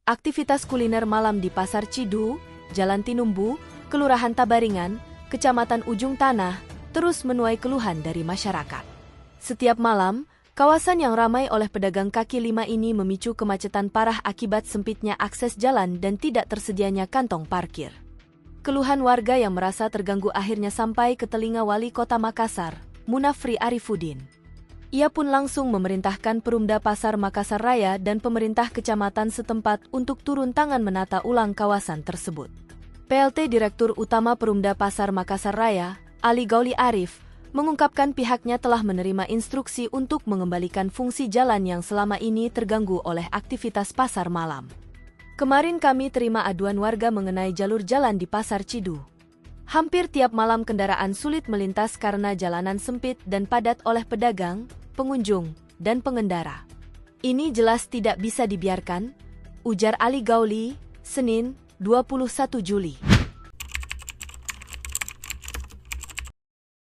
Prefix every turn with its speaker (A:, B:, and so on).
A: Aktivitas kuliner malam di Pasar Cidu, Jalan Tinumbu, Kelurahan Tabaringan, Kecamatan Ujung Tanah, terus menuai keluhan dari masyarakat. Setiap malam, kawasan yang ramai oleh pedagang kaki lima ini memicu kemacetan parah akibat sempitnya akses jalan dan tidak tersedianya kantong parkir. Keluhan warga yang merasa terganggu akhirnya sampai ke telinga Wali Kota Makassar, Munafri Arifudin. Ia pun langsung memerintahkan Perumda Pasar Makassar Raya dan pemerintah kecamatan setempat untuk turun tangan menata ulang kawasan tersebut. PLT Direktur Utama Perumda Pasar Makassar Raya, Ali Gauli Arif, mengungkapkan pihaknya telah menerima instruksi untuk mengembalikan fungsi jalan yang selama ini terganggu oleh aktivitas pasar malam. Kemarin kami terima aduan warga mengenai jalur jalan di Pasar Cidu. Hampir tiap malam kendaraan sulit melintas karena jalanan sempit dan padat oleh pedagang, pengunjung, dan pengendara. Ini jelas tidak bisa dibiarkan, ujar Ali Gauli, Senin, 21 Juli.